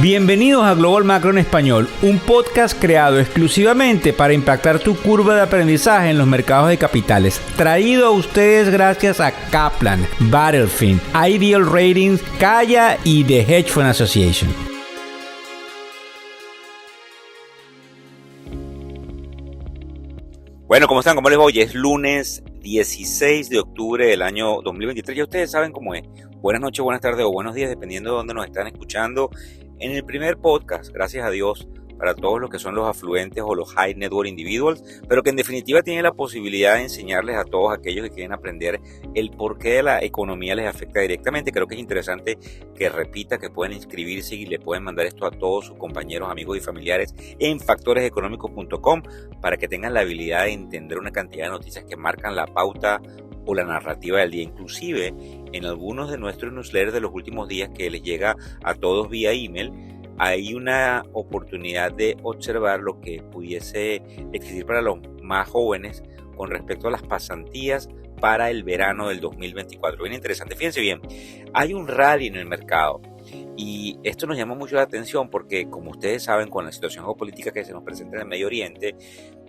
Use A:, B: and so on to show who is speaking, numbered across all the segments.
A: Bienvenidos a Global Macro en Español, un podcast creado exclusivamente para impactar tu curva de aprendizaje en los mercados de capitales. Traído a ustedes gracias a Kaplan, Battlefield, Ideal Ratings, Kaya y The Hedge Fund Association.
B: Bueno, ¿cómo están? ¿Cómo les va? Hoy es lunes 16 de octubre del año 2023. Ya ustedes saben cómo es. Buenas noches, buenas tardes o buenos días, dependiendo de dónde nos están escuchando. En el primer podcast, gracias a Dios, para todos los que son los afluentes o los high net worth individuals, pero que en definitiva tienen la posibilidad de enseñarles a todos aquellos que quieren aprender el porqué de la economía les afecta directamente. Creo que es interesante que repita que pueden inscribirse y le pueden mandar esto a todos sus compañeros, amigos y familiares en factoreseconómicos.com para que tengan la habilidad de entender una cantidad de noticias que marcan la pauta o la narrativa del día. Inclusive en algunos de nuestros newsletters de los últimos días que les llega a todos vía email, hay una oportunidad de observar lo que pudiese existir para los más jóvenes con respecto a las pasantías para el verano del 2024. Bien interesante. Fíjense bien, hay un rally en el mercado y esto nos llama mucho la atención porque, como ustedes saben, con la situación geopolítica que se nos presenta en el Medio Oriente,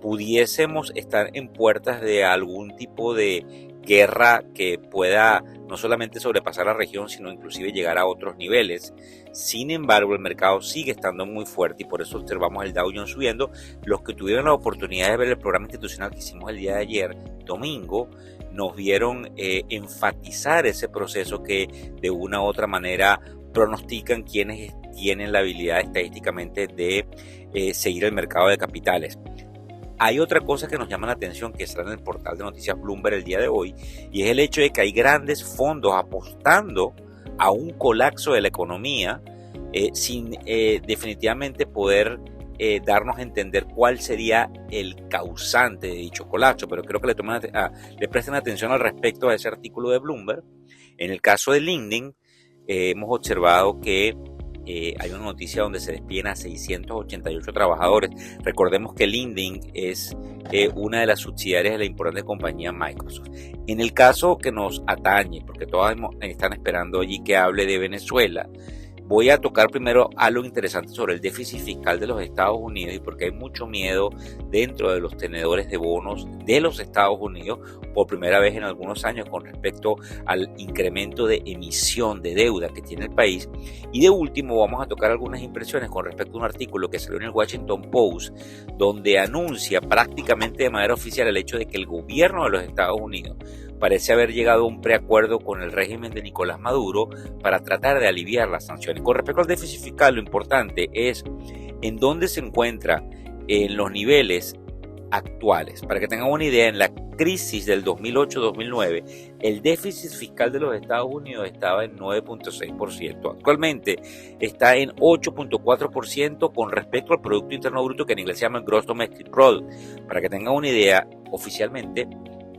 B: pudiésemos estar en puertas de algún tipo de guerra que pueda no solamente sobrepasar la región, sino inclusive llegar a otros niveles. Sin embargo, el mercado sigue estando muy fuerte y por eso observamos el Dow Jones subiendo. Los que tuvieron la oportunidad de ver el programa institucional que hicimos el día de ayer, domingo, nos vieron enfatizar ese proceso que de una u otra manera pronostican quienes tienen la habilidad estadísticamente de seguir el mercado de capitales. Hay otra cosa que nos llama la atención que está en el portal de noticias Bloomberg el día de hoy, y es el hecho de que hay grandes fondos apostando a un colapso de la economía sin definitivamente poder darnos a entender cuál sería el causante de dicho colapso. Pero creo que le presten atención al respecto a ese artículo de Bloomberg. En el caso de LinkedIn, hemos observado que hay una noticia donde se despiden a 688 trabajadores. Recordemos que LinkedIn es una de las subsidiarias de la importante compañía Microsoft. En el caso que nos atañe, porque todos están esperando allí que hable de Venezuela, voy a tocar primero algo interesante sobre el déficit fiscal de los Estados Unidos y porque hay mucho miedo dentro de los tenedores de bonos de los Estados Unidos por primera vez en algunos años con respecto al incremento de emisión de deuda que tiene el país. Y de último vamos a tocar algunas impresiones con respecto a un artículo que salió en el Washington Post donde anuncia prácticamente de manera oficial el hecho de que el gobierno de los Estados Unidos parece haber llegado a un preacuerdo con el régimen de Nicolás Maduro para tratar de aliviar las sanciones. Con respecto al déficit fiscal, lo importante es en dónde se encuentra en los niveles actuales. Para que tengan una idea, en la crisis del 2008-2009, el déficit fiscal de los Estados Unidos estaba en 9.6%. Actualmente está en 8.4% con respecto al Producto Interno Bruto, que en inglés se llama Gross Domestic Product. Para que tengan una idea, oficialmente,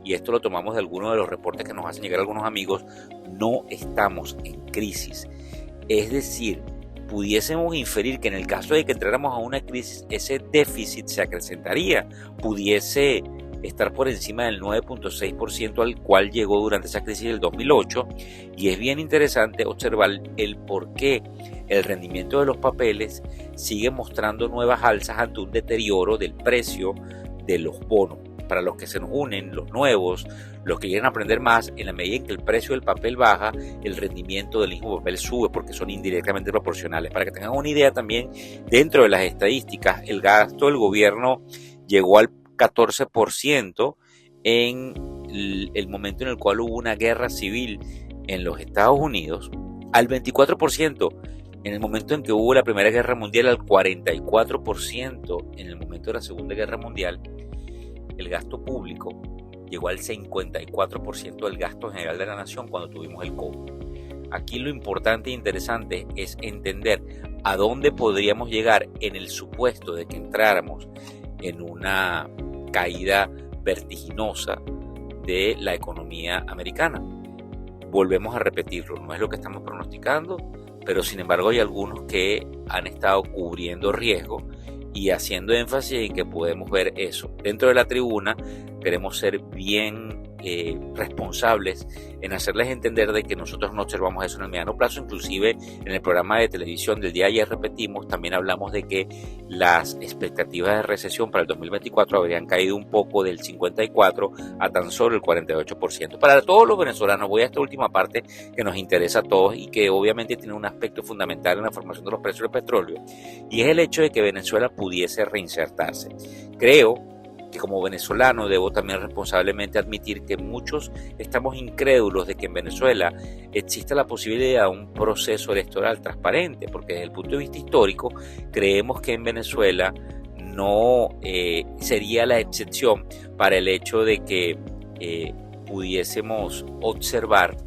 B: y esto lo tomamos de algunos de los reportes que nos hacen llegar algunos amigos, no estamos en crisis. Es decir, pudiésemos inferir que en el caso de que entráramos a una crisis, ese déficit se acrecentaría, pudiese estar por encima del 9.6% al cual llegó durante esa crisis del 2008, y es bien interesante observar el por qué el rendimiento de los papeles sigue mostrando nuevas alzas ante un deterioro del precio de los bonos. Para los que se nos unen, los nuevos, los que quieren aprender más, en la medida en que el precio del papel baja, el rendimiento del mismo papel sube porque son indirectamente proporcionales. Para que tengan una idea también, dentro de las estadísticas, el gasto del gobierno llegó al 14% en el momento en el cual hubo una guerra civil en los Estados Unidos, al 24% en el momento en que hubo la Primera Guerra Mundial, al 44% en el momento de la Segunda Guerra Mundial. El gasto público llegó al 54% del gasto general de la nación cuando tuvimos el COVID. Aquí lo importante e interesante es entender a dónde podríamos llegar en el supuesto de que entráramos en una caída vertiginosa de la economía americana. Volvemos a repetirlo, no es lo que estamos pronosticando, pero sin embargo hay algunos que han estado cubriendo riesgo y haciendo énfasis en que podemos ver eso. Dentro de la tribuna queremos ser bien responsables en hacerles entender de que nosotros no observamos eso en el mediano plazo. Inclusive en el programa de televisión del día de ayer repetimos, también hablamos de que las expectativas de recesión para el 2024 habrían caído un poco del 54 a tan solo el 48%. Para todos los venezolanos, voy a esta última parte que nos interesa a todos y que obviamente tiene un aspecto fundamental en la formación de los precios del petróleo, y es el hecho de que Venezuela pudiese reinsertarse. Creo que como venezolano debo también responsablemente admitir que muchos estamos incrédulos de que en Venezuela exista la posibilidad de un proceso electoral transparente, porque desde el punto de vista histórico creemos que en Venezuela no sería la excepción para el hecho de que pudiésemos observar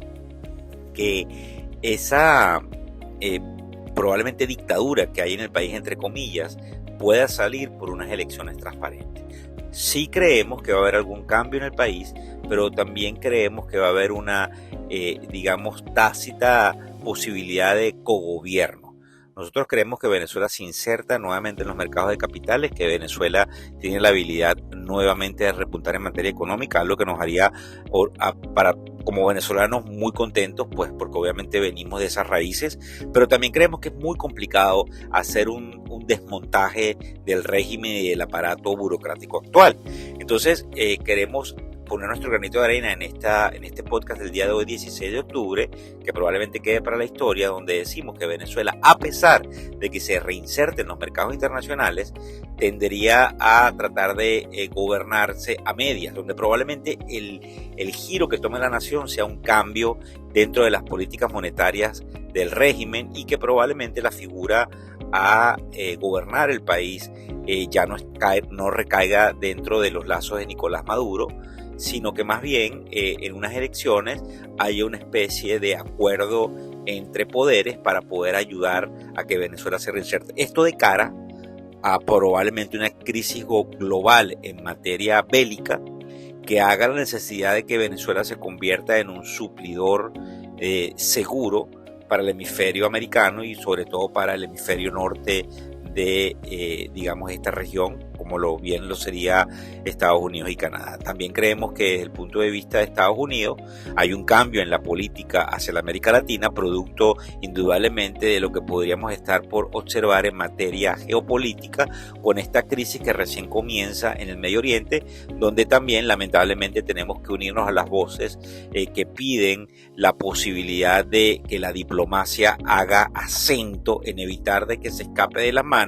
B: que esa probablemente dictadura que hay en el país, entre comillas, pueda salir por unas elecciones transparentes. Sí creemos que va a haber algún cambio en el país, pero también creemos que va a haber una, tácita posibilidad de cogobierno. Nosotros creemos que Venezuela se inserta nuevamente en los mercados de capitales, que Venezuela tiene la habilidad nuevamente de repuntar en materia económica, algo que nos haría como venezolanos muy contentos, pues porque obviamente venimos de esas raíces, pero también creemos que es muy complicado hacer un desmontaje del régimen y del aparato burocrático actual. Entonces queremos poner nuestro granito de arena en este podcast del día de hoy, 16 de octubre, que probablemente quede para la historia, donde decimos que Venezuela, a pesar de que se reinserte en los mercados internacionales, tendería a tratar de gobernarse a medias, donde probablemente el giro que tome la nación sea un cambio dentro de las políticas monetarias del régimen, y que probablemente la figura a gobernar el país ya no recaiga dentro de los lazos de Nicolás Maduro, sino que más bien en unas elecciones haya una especie de acuerdo entre poderes para poder ayudar a que Venezuela se reinserte. Esto de cara a probablemente una crisis global en materia bélica que haga la necesidad de que Venezuela se convierta en un suplidor seguro para el hemisferio americano y sobre todo para el hemisferio norte de esta región, como bien lo sería Estados Unidos y Canadá. También creemos que desde el punto de vista de Estados Unidos hay un cambio en la política hacia la América Latina, producto indudablemente de lo que podríamos estar por observar en materia geopolítica con esta crisis que recién comienza en el Medio Oriente, donde también lamentablemente tenemos que unirnos a las voces que piden la posibilidad de que la diplomacia haga acento en evitar de que se escape de las manos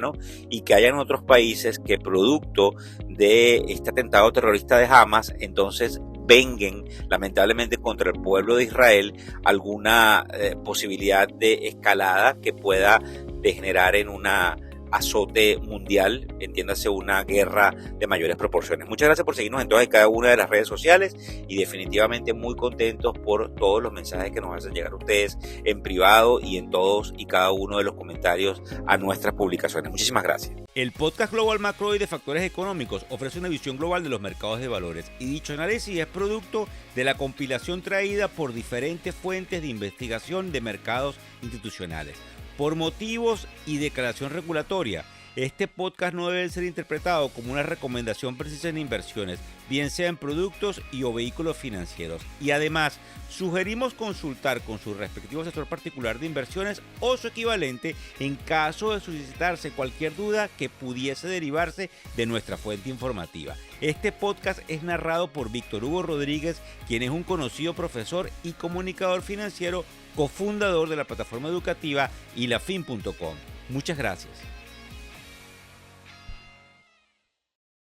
B: y que hayan otros países que producto de este atentado terrorista de Hamas entonces vengan lamentablemente contra el pueblo de Israel alguna posibilidad de escalada que pueda degenerar en una azote mundial, entiéndase una guerra de mayores proporciones. Muchas gracias por seguirnos en todas y cada una de las redes sociales y definitivamente muy contentos por todos los mensajes que nos hacen llegar ustedes en privado y en todos y cada uno de los comentarios a nuestras publicaciones. Muchísimas gracias.
A: El podcast Global Macro y de Factores Económicos ofrece una visión global de los mercados de valores, y dicho análisis es producto de la compilación traída por diferentes fuentes de investigación de mercados institucionales. Por motivos y declaración regulatoria, este podcast no debe ser interpretado como una recomendación precisa en inversiones, bien sea en productos y o vehículos financieros. Y además, sugerimos consultar con su respectivo asesor particular de inversiones o su equivalente en caso de suscitarse cualquier duda que pudiese derivarse de nuestra fuente informativa. Este podcast es narrado por Víctor Hugo Rodríguez, quien es un conocido profesor y comunicador financiero, cofundador de la plataforma educativa ilafin.com. Muchas gracias.